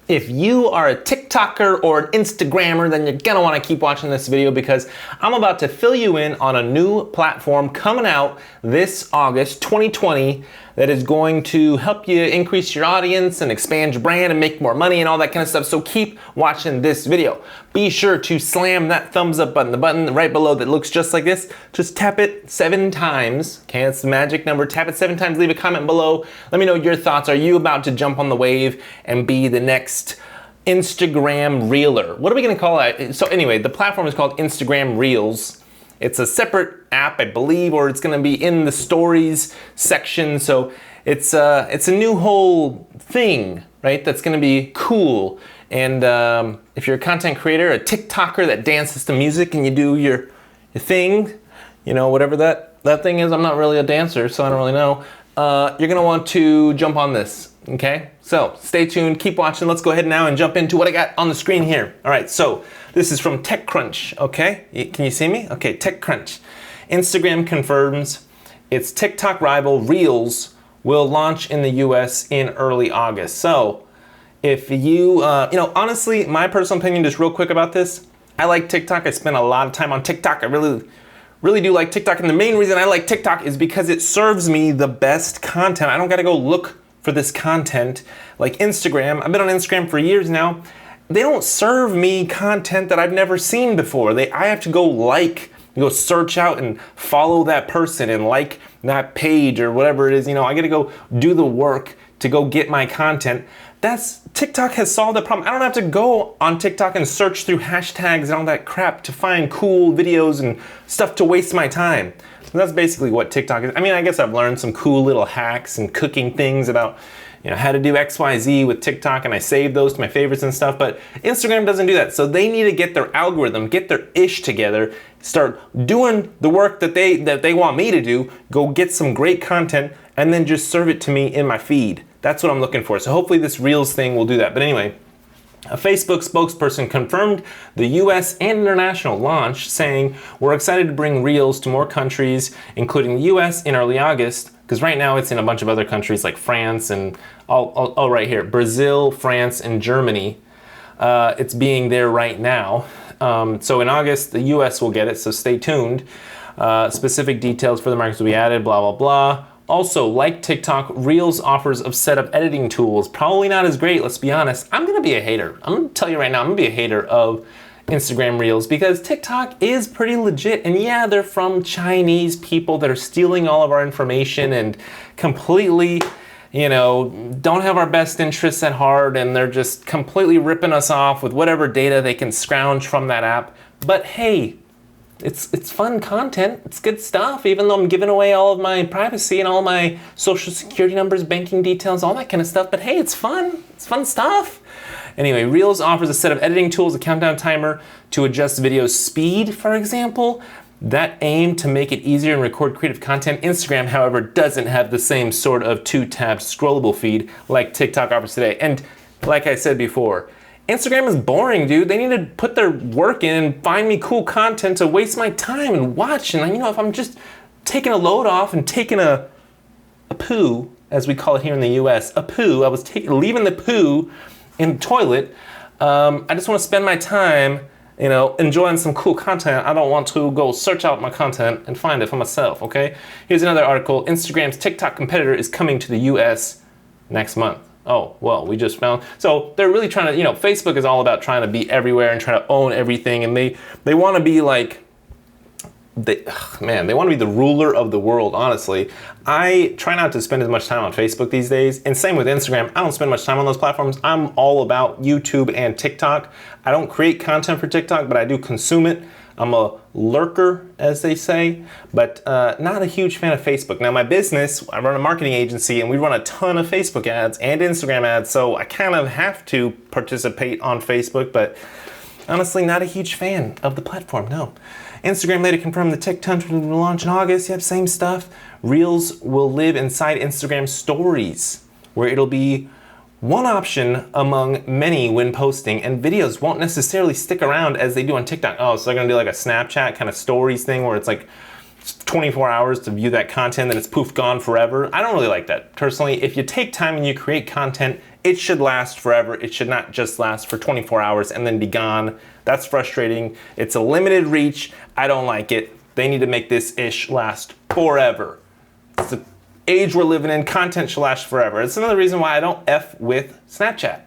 If you are a TikToker or an Instagrammer, then you're gonna wanna keep watching this video because I'm about to fill you in on a new platform coming out this August 2020 that is going to help you increase your audience and expand your brand and make more money and all that kind of stuff. So keep watching this video. Be sure to slam that thumbs up button, the button right below that looks just like this. Just tap it 7 times. Okay, that's the magic number. Tap it 7 times, leave a comment below. Let me know your thoughts. Are you about to jump on the wave and be the next Instagram Reeler? What are we gonna call it? So anyway, the platform is called Instagram Reels. It's a separate app, I believe, or it's gonna be in the stories section. So it's a new whole thing, right? That's gonna be cool. And if you're a content creator, a TikToker that dances to music and you do your thing, you know, whatever that thing is, I'm not really a dancer, so I don't really know. You're gonna want to jump on this, okay? So stay tuned, keep watching. Let's go ahead now and jump into what I got on the screen here. All right, so this is from TechCrunch, okay? Can you see me? Okay, TechCrunch. Instagram confirms its TikTok rival Reels will launch in the US in early August. So if you know, honestly, my personal opinion, just real quick about this, I like TikTok. I spend a lot of time on TikTok. I really do like TikTok. And the main reason I like TikTok is because it serves me the best content. I don't gotta go look for this content like Instagram. I've been on Instagram for years now. They don't serve me content that I've never seen before. I have to go search out and follow that person and like that page or whatever it is. You know, I gotta go do the work to go get my content. TikTok has solved that problem. I don't have to go on TikTok and search through hashtags and all that crap to find cool videos and stuff to waste my time. So that's basically what TikTok is. I mean, I guess I've learned some cool little hacks and cooking things about, you know, how to do XYZ with TikTok, and I save those to my favorites and stuff, but Instagram doesn't do that. So they need to get their algorithm, get their ish together, start doing the work that they want me to do, go get some great content, and then just serve it to me in my feed. That's what I'm looking for. So hopefully this Reels thing will do that. But anyway, a Facebook spokesperson confirmed the US and international launch, saying, "We're excited to bring Reels to more countries, including the US in early August," because right now it's in a bunch of other countries like France and all right here, Brazil, France, and Germany. It's being there right now. So in August, the US will get it, so stay tuned. Specific details for the markets will be added, blah, blah, blah. Also, like TikTok, Reels offers a set of editing tools. Probably not as great, let's be honest. I'm gonna be a hater. I'm gonna tell you right now, I'm gonna be a hater of Instagram Reels because TikTok is pretty legit. And yeah, they're from Chinese people that are stealing all of our information and completely, you know, don't have our best interests at heart, and they're just completely ripping us off with whatever data they can scrounge from that app. But hey, it's fun content, it's good stuff, even though I'm giving away all of my privacy and all my social security numbers, banking details, all that kind of stuff, but hey, it's fun stuff. Anyway, Reels offers a set of editing tools, a countdown timer to adjust video speed, for example, that aim to make it easier and record creative content. Instagram, however, doesn't have the same sort of 2-tab scrollable feed like TikTok offers today. And like I said before, Instagram is boring, dude. They need to put their work in and find me cool content to waste my time and watch. And you know, if I'm just taking a load off and taking a poo, as we call it here in the US, a poo, I was leaving the poo in the toilet. I just want to spend my time, you know, enjoying some cool content. I don't want to go search out my content and find it for myself, okay? Here's another article. Instagram's TikTok competitor is coming to the US next month. Oh, well, we just found. So they're really trying to, you know, Facebook is all about trying to be everywhere and trying to own everything. And they want to be like, they want to be the ruler of the world, honestly. I try not to spend as much time on Facebook these days. And same with Instagram. I don't spend much time on those platforms. I'm all about YouTube and TikTok. I don't create content for TikTok, but I do consume it. I'm a lurker, as they say, but not a huge fan of Facebook. Now my business, I run a marketing agency and we run a ton of Facebook ads and Instagram ads, so I kind of have to participate on Facebook, but honestly not a huge fan of the platform, no. Instagram later confirmed the TikTok will launch in August. Yep, same stuff. Reels will live inside Instagram stories, where it'll be one option among many when posting, and videos won't necessarily stick around as they do on TikTok. Oh, so they're gonna do like a Snapchat kind of stories thing where it's like 24 hours to view that content, then it's poof, gone forever. I don't really like that. Personally, if you take time and you create content, it should last forever. It should not just last for 24 hours and then be gone. That's frustrating. It's a limited reach. I don't like it. They need to make this ish last forever. It's the age we're living in. Content should last forever. It's another reason why I don't F with Snapchat.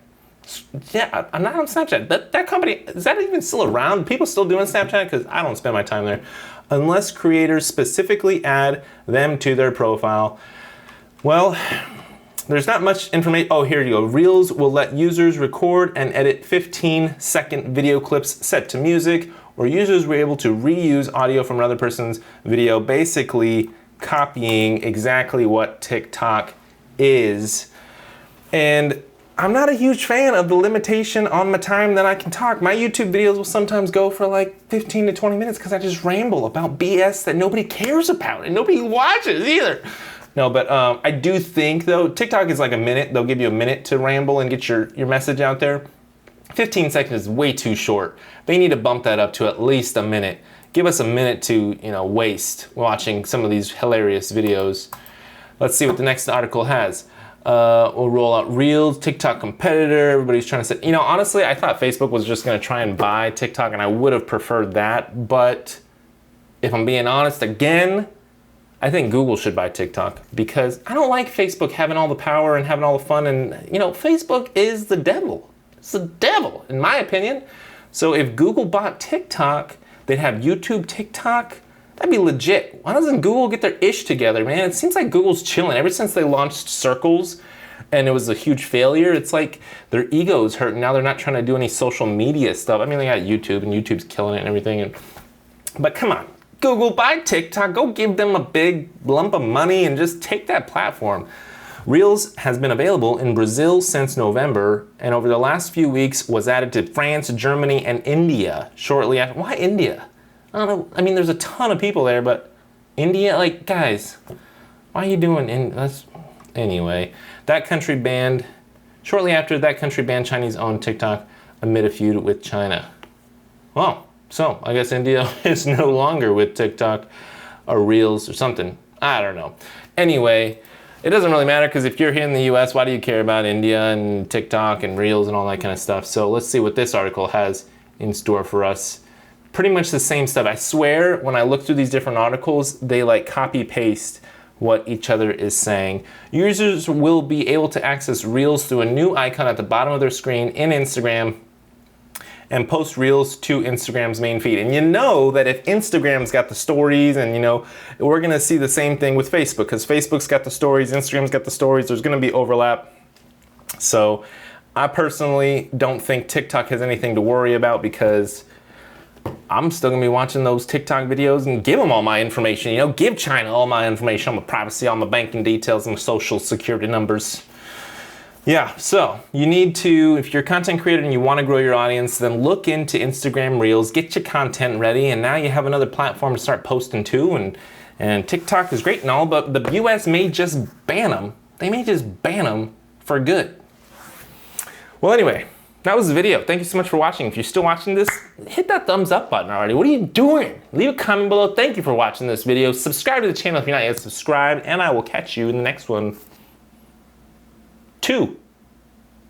Yeah, I'm not on Snapchat. That company, is that even still around? People still doing Snapchat? Because I don't spend my time there. Unless creators specifically add them to their profile. Well, there's not much information. Oh, here you go. Reels will let users record and edit 15-second video clips set to music, or users were able to reuse audio from another person's video, basically copying exactly what TikTok is. And I'm not a huge fan of the limitation on the time that I can talk. My YouTube videos will sometimes go for like 15 to 20 minutes because I just ramble about BS that nobody cares about and nobody watches either. No, but I do think though, TikTok is like a minute. They'll give you a minute to ramble and get your message out there. 15 seconds is way too short. They need to bump that up to at least a minute. Give us a minute to, waste watching some of these hilarious videos. Let's see what the next article has. We'll roll out Reels, TikTok competitor. Everybody's trying to say, honestly, I thought Facebook was just going to try and buy TikTok, and I would have preferred that. But if I'm being honest again, I think Google should buy TikTok because I don't like Facebook having all the power and having all the fun. And, Facebook is the devil. It's the devil, in my opinion. So if Google bought TikTok, they'd have YouTube, TikTok. That'd be legit. Why doesn't Google get their ish together, man? It seems like Google's chilling. Ever since they launched Circles and it was a huge failure, it's like their ego's hurt. Now they're not trying to do any social media stuff. I mean, they got YouTube and YouTube's killing it and everything. But come on, Google, buy TikTok. Go give them a big lump of money and just take that platform. Reels has been available in Brazil since November, and over the last few weeks was added to France, Germany, and India shortly after. Why India? I don't know. I mean, there's a ton of people there, but India, like, guys, why are you doing anyway, that country banned, shortly after that country banned Chinese-owned TikTok amid a feud with China. Well, so I guess India is no longer with TikTok or Reels or something. I don't know. Anyway, it doesn't really matter because if you're here in the US, why do you care about India and TikTok and Reels and all that kind of stuff? So let's see what this article has in store for us. Pretty much the same stuff. I swear when I look through these different articles, they like copy paste what each other is saying. Users will be able to access Reels through a new icon at the bottom of their screen in Instagram and post Reels to Instagram's main feed. And you know that if Instagram's got the stories and we're gonna see the same thing with Facebook because Facebook's got the stories, Instagram's got the stories, there's gonna be overlap. So I personally don't think TikTok has anything to worry about because I'm still gonna be watching those TikTok videos and give them all my information, give China all my information, all my privacy, all my banking details, and my social security numbers. Yeah, so you need to, if you're a content creator and you wanna grow your audience, then look into Instagram Reels, get your content ready, and now you have another platform to start posting to, and TikTok is great and all, but the US may just ban them. They may just ban them for good. Well, anyway, that was the video. Thank you so much for watching. If you're still watching this, hit that thumbs up button already. What are you doing? Leave a comment below. Thank you for watching this video. Subscribe to the channel if you're not yet subscribed, and I will catch you in the next one. 2.